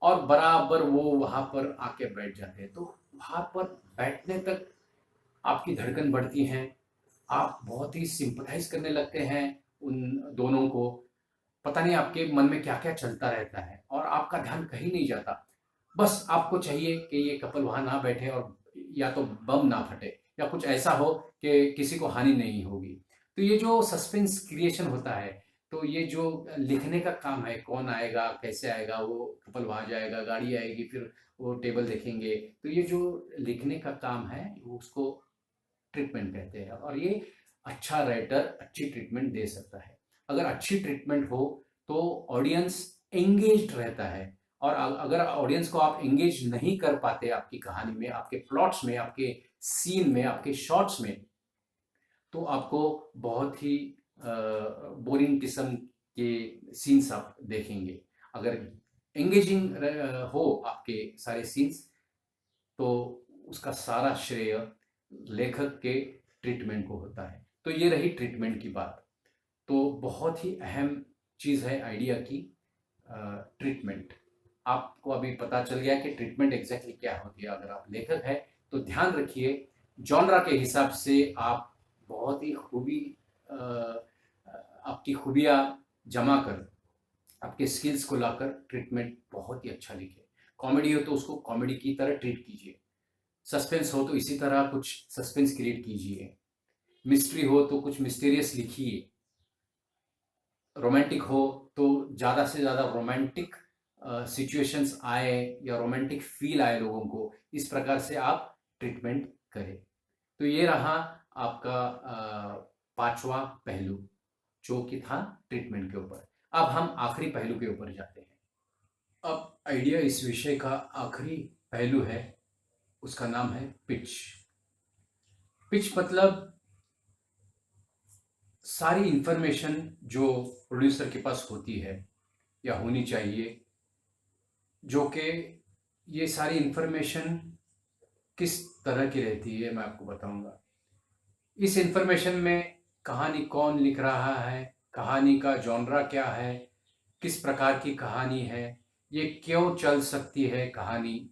और बराबर वो वहां पर आके बैठ जाते हैं। तो वहां पर बैठने तक आपकी धड़कन बढ़ती है, आप बहुत ही सिंपथाइज करने लगते हैं उन दोनों को। पता नहीं आपके मन में क्या क्या चलता रहता है, और आपका ध्यान कहीं नहीं जाता। बस आपको चाहिए कि ये कपल वहां ना बैठे, और या तो बम ना फटे, या कुछ ऐसा हो कि किसी को हानि नहीं होगी। तो ये जो सस्पेंस क्रिएशन होता है, तो ये जो लिखने का काम है, कौन आएगा कैसे आएगा, वो कपल वहां जाएगा, गाड़ी आएगी, फिर वो टेबल देखेंगे, तो ये जो लिखने का काम है वो उसको ट्रीटमेंट कहते हैं। और ये अच्छा राइटर अच्छी ट्रीटमेंट दे सकता है। अगर अच्छी ट्रीटमेंट हो तो ऑडियंस एंगेज्ड रहता है। और अगर ऑडियंस को आप एंगेज नहीं कर पाते आपकी कहानी में, आपके प्लॉट्स में, आपके सीन में, आपके शॉट्स में, तो आपको बहुत ही बोरिंग किस्म के सीन्स आप देखेंगे। अगर एंगेजिंग हो आपके सारे सीन्स, तो उसका सारा श्रेय लेखक के ट्रीटमेंट को होता है। तो ये रही ट्रीटमेंट की बात। तो बहुत ही अहम चीज़ है आइडिया की ट्रीटमेंट। आपको अभी पता चल गया कि ट्रीटमेंट एग्जैक्टली क्या होती है। अगर आप लेखक हैं तो ध्यान रखिए, जॉनरा के हिसाब से आप बहुत ही आपकी खूबियाँ जमा कर, आपके स्किल्स को लाकर ट्रीटमेंट बहुत ही अच्छा लिखे। कॉमेडी हो तो उसको कॉमेडी की तरह ट्रीट कीजिए, सस्पेंस हो तो इसी तरह कुछ सस्पेंस क्रिएट कीजिए, मिस्ट्री हो तो कुछ मिस्टीरियस लिखिए, रोमांटिक हो तो ज़्यादा से ज़्यादा रोमांटिक सिचुएशंस आए, या रोमांटिक फील आए लोगों को, इस प्रकार से आप ट्रीटमेंट करें। तो ये रहा आपका पांचवा पहलू, जो कि था ट्रीटमेंट के ऊपर। अब हम आखिरी पहलू के ऊपर जाते हैं। अब आइडिया इस विषय का आखिरी पहलू है, उसका नाम है पिच। पिच मतलब सारी इंफॉर्मेशन जो प्रोड्यूसर के पास होती है या होनी चाहिए, जो कि ये सारी इंफॉर्मेशन किस तरह की रहती है मैं आपको बताऊंगा। इस इंफॉर्मेशन में कहानी कौन लिख रहा है, कहानी का जॉनरा क्या है, किस प्रकार की कहानी है, ये क्यों चल सकती है कहानी,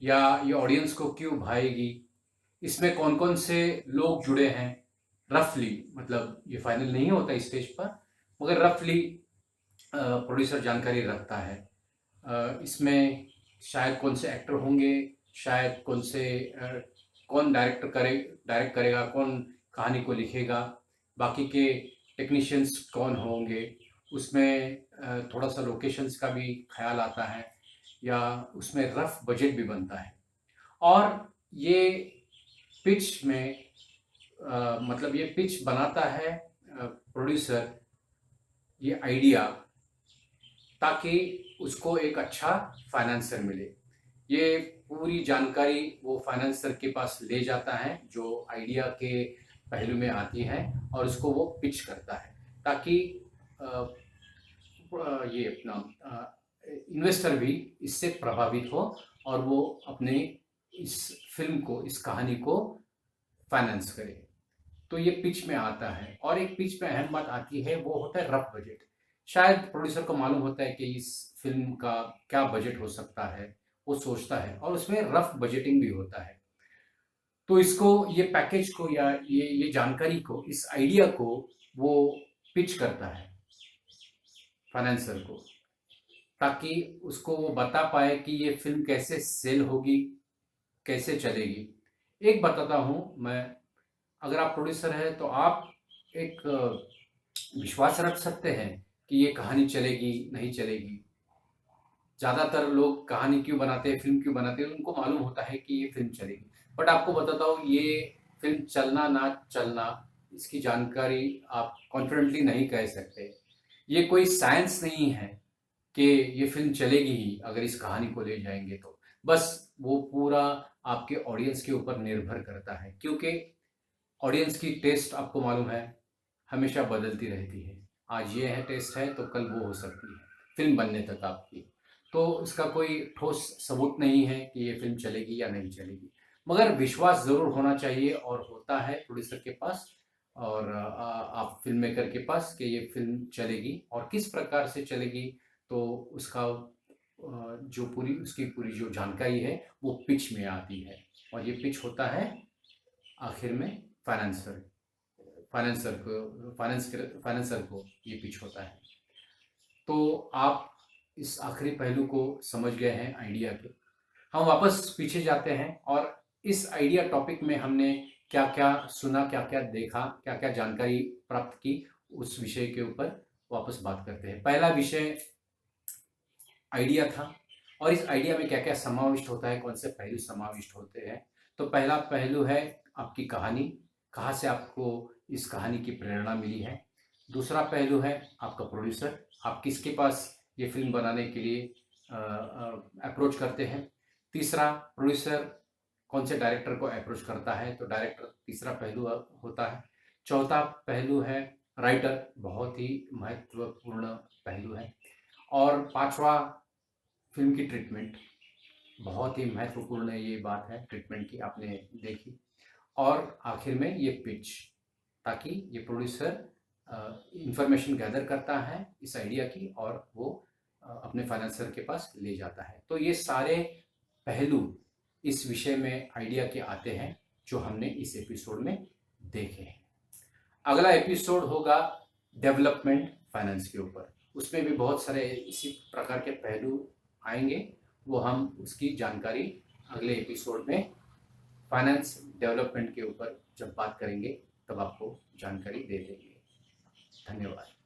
या ये ऑडियंस को क्यों भाएगी, इसमें कौन कौन से लोग जुड़े हैं, रफली, मतलब ये फाइनल नहीं होता स्टेज पर, मगर रफली प्रोड्यूसर जानकारी रखता है। इसमें शायद कौन से एक्टर होंगे, शायद कौन डायरेक्ट करेगा, कौन कहानी को लिखेगा, बाकी के टेक्नीशियंस कौन होंगे, उसमें थोड़ा सा लोकेशंस का भी ख्याल आता है, या उसमें रफ बजट भी बनता है। और ये पिच में मतलब ये पिच बनाता है प्रोड्यूसर, ये आइडिया, ताकि उसको एक अच्छा फाइनेंसर मिले। ये पूरी जानकारी वो फाइनेंसर के पास ले जाता है जो आइडिया के पहलू में आती है, और उसको वो पिच करता है, ताकि ये अपना इन्वेस्टर भी इससे प्रभावित हो और वो अपने इस फिल्म को, इस कहानी को फाइनेंस करे। तो ये पिच में आता है। और एक पिच में अहम बात आती है, वो होता है रफ बजट। शायद प्रोड्यूसर को मालूम होता है कि इस फिल्म का क्या बजट हो सकता है, वो सोचता है, और उसमें रफ बजटिंग भी होता है। तो इसको, ये पैकेज को, या ये जानकारी को, इस आइडिया को वो पिच करता है फाइनेंसर को, ताकि उसको वो बता पाए कि ये फिल्म कैसे सेल होगी, कैसे चलेगी। एक बताता हूँ मैं, अगर आप प्रोड्यूसर हैं तो आप एक विश्वास रख सकते हैं कि ये कहानी चलेगी, नहीं चलेगी। ज़्यादातर लोग कहानी क्यों बनाते हैं, फिल्म क्यों बनाते हैं, उनको मालूम होता है कि ये फिल्म चलेगी। बट आपको बताता हूँ, ये फिल्म चलना ना चलना, इसकी जानकारी आप कॉन्फिडेंटली नहीं कह सकते। ये कोई साइंस नहीं है कि ये फिल्म चलेगी ही अगर इस कहानी को ले जाएंगे तो। बस वो पूरा आपके ऑडियंस के ऊपर निर्भर करता है, क्योंकि ऑडियंस की टेस्ट आपको मालूम है हमेशा बदलती रहती है। आज ये है टेस्ट है तो कल वो हो सकती है फिल्म बनने तक आपकी। तो इसका कोई ठोस सबूत नहीं है कि ये फिल्म चलेगी या नहीं चलेगी, मगर विश्वास ज़रूर होना चाहिए, और होता है प्रोड्यूसर के पास और आप फिल्म मेकर के पास, कि ये फिल्म चलेगी और किस प्रकार से चलेगी। तो उसका उसकी पूरी जो जानकारी है वो पिच में आती है, और ये पिच होता है आखिर में फाइनेंसर फाइनेंसर को ये पिच होता है। तो आप इस आखिरी पहलू को समझ गए हैं आइडिया के। हम वापस पीछे जाते हैं, और इस आइडिया टॉपिक में हमने क्या क्या सुना, क्या क्या देखा, क्या क्या जानकारी प्राप्त की, उस विषय के ऊपर वापस बात करते हैं। पहला विषय आइडिया था, और इस आइडिया में क्या क्या समाविष्ट होता है, कौन से पहलू समाविष्ट होते हैं। तो पहला पहलू है आपकी कहानी, कहाँ से आपको इस कहानी की प्रेरणा मिली है। दूसरा पहलू है आपका प्रोड्यूसर, आप किसके पास ये फिल्म बनाने के लिए अप्रोच करते हैं। तीसरा, प्रोड्यूसर कौन से डायरेक्टर को अप्रोच करता है, तो डायरेक्टर तीसरा पहलू होता है। चौथा पहलू है राइटर, बहुत ही महत्वपूर्ण पहलू है। और पांचवा, फिल्म की ट्रीटमेंट, बहुत ही महत्वपूर्ण है ये बात है, ट्रीटमेंट की आपने देखी। और आखिर में ये पिच, ताकि ये प्रोड्यूसर इंफॉर्मेशन गैदर करता है इस आइडिया की, और वो अपने फाइनेंसर के पास ले जाता है। तो ये सारे पहलू इस विषय में आइडिया के आते हैं, जो हमने इस एपिसोड में देखे हैं। अगला एपिसोड होगा डेवलपमेंट फाइनेंस के ऊपर, उसमें भी बहुत सारे इसी प्रकार के पहलू आएंगे। वो हम उसकी जानकारी अगले एपिसोड में फाइनेंस डेवलपमेंट के ऊपर जब बात करेंगे तब आपको जानकारी दे देंगे। धन्यवाद।